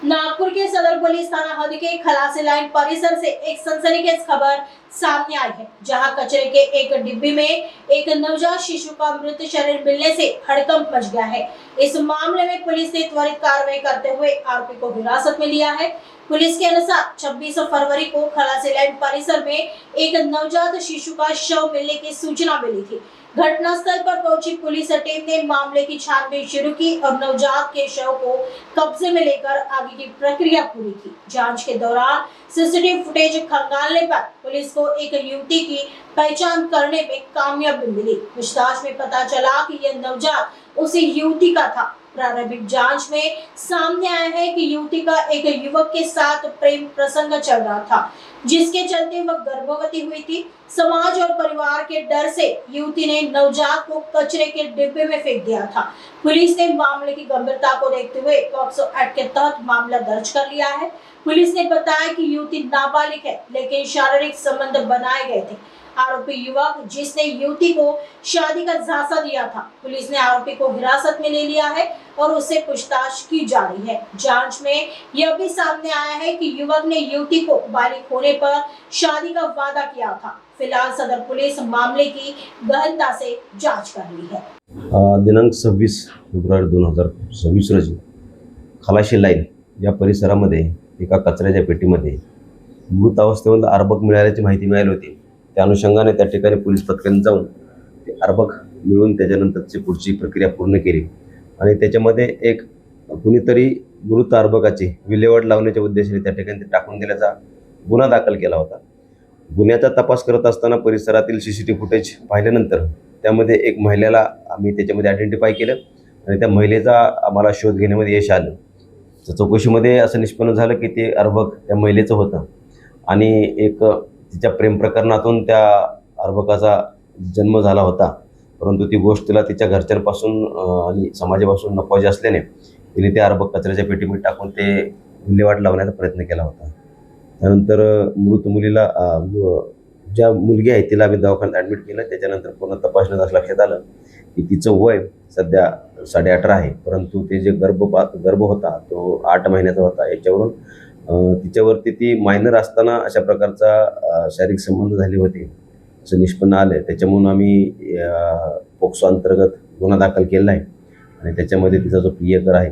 नागपुर के सदर पुलिस थाना हद के खलासी लाइन परिसर से एक सनसनीखेज खबर सामने आई है, जहां कचरे के एक डिब्बी में एक नवजात शिशु का मृत शरीर मिलने से हड़कंप मच गया है। इस मामले में पुलिस ने त्वरित कार्रवाई करते हुए आरोपी को हिरासत में लिया है। पुलिस के अनुसार 26 फरवरी को खलासी लाइन परिसर में एक नवजात शिशु का शव मिलने की सूचना मिली थी। घटनास्थल पर पहुंची पुलिस टीम ने मामले की छानबीन शुरू की और नवजात के शव को कब्जे में लेकर आगे की प्रक्रिया पूरी की। जांच के दौरान सीसीटीवी फुटेज खंगालने पर पुलिस को एक युवती की पहचान करने में कामयाबी मिली। पूछताछ में पता चला कि यह नवजात उसी युवती का था। प्रारंभिक जांच में सामने आया है कि युवती का एक युवक के साथ प्रेम प्रसंग चल रहा था, जिसके चलते वह गर्भवती हुई थी। समाज और परिवार के डर से युवती ने नवजात को कचरे के डिब्बे में फेंक दिया था। पुलिस ने मामले की गंभीरता को देखते हुए पॉक्सो एक्ट के तहत मामला दर्ज कर लिया है। पुलिस ने बताया कि युवती नाबालिग है, लेकिन शारीरिक संबंध बनाए गए थे। आरोपी युवक जिसने युवती को शादी का झांसा दिया था, पुलिस ने आरोपी को हिरासत में ले लिया है और उससे पूछताछ की जा रही है। जांच में यह भी सामने आया है कि युवक ने युवती को बालिग होने पर शादी का वादा किया था। फिलहाल सदर पुलिस मामले की गहनता से जांच कर रही है। दिनांक 26 फेब्रुवारी 2026 रोजी खलाशी लाईन या परिसरामध्ये एका कचऱ्याच्या पेटीमध्ये मृत अवस्थेमध्ये अर्भक मिळाल्याची माहिती मिळाली होती। त्या अनुषंगाने त्या ठिकाणी पोलीस पथकाने जाऊन ते अर्भक मिळवून त्याच्यानंतरची पुढची प्रक्रिया पूर्ण केली आणि त्याच्यामध्ये एक कुणीतरी मृत अर्भकाची विल्हेवाट लावण्याच्या उद्देशाने त्या ठिकाणी ते टाकून दिल्याचा गुन्हा दाखल केला होता। गुन्ह्याचा तपास करत असताना परिसरातील सीसीटीव्ही फुटेज पाहिल्यानंतर त्यामध्ये एक महिलेला आम्ही त्याच्यामध्ये आयडेंटिफाय केलं आणि त्या महिलेचा आम्हाला शोध घेण्यामध्ये यश आलं। तर चौकशीमध्ये असं निष्पन्न झालं की ते अर्भक त्या महिलेचं होतं आणि एक तिच्या प्रेम प्रकरणातून त्या अर्भकाचा जन्म झाला होता, परंतु ती गोष्ट तिला तिच्या घरच्यांपासून आणि समाजापासून नकोशी असल्याने तिने ते अर्भक कचऱ्याच्या पेटीमध्ये टाकून ते विल्हेवाट लावण्याचा प्रयत्न केला होता। त्यानंतर मृत मुलीला ज्या मुलगी आहे तिला आम्ही दवाखान्यात ॲडमिट केलं। त्याच्यानंतर पूर्ण तपासणीत असं लक्षात आलं की तिचं वय सध्या 18.5 आहे, परंतु ते जे गर्भ होता तो 8 महिन्याचा होता। याच्यावरून तिच्यावरती ती मायनर असताना अशा प्रकारचा शारीरिक संबंध झाले होते असं निष्पन्न आलं। त्याच्यामुळे आम्ही पोक्सो अंतर्गत गुन्हा दाखल केला आहे आणि त्याच्यामध्ये तिचा जो प्रियकर आहे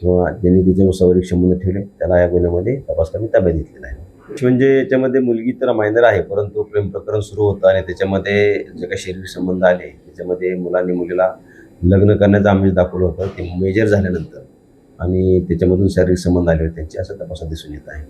किंवा ज्यांनी तिच्यावर शारीरिक संबंध ठेवले त्याला या गुन्ह्यामध्ये तपास करून ताब्यात घेतलेला आहे। म्हणजे याच्यामध्ये मुलगी तर मायनर आहे, परंतु प्रेम प्रकरण सुरू होतं आणि त्याच्यामध्ये जे काही शारीरिक संबंध आले त्याच्यामध्ये मुलांनी मुलीला लग्न करण्याचं आमिष दाखवलं होतं। ते मेजर झाल्यानंतर आणि त्याच्यामधून शारीरिक संबंध आले होते त्यांचे असं तपासात दिसून येत आहे।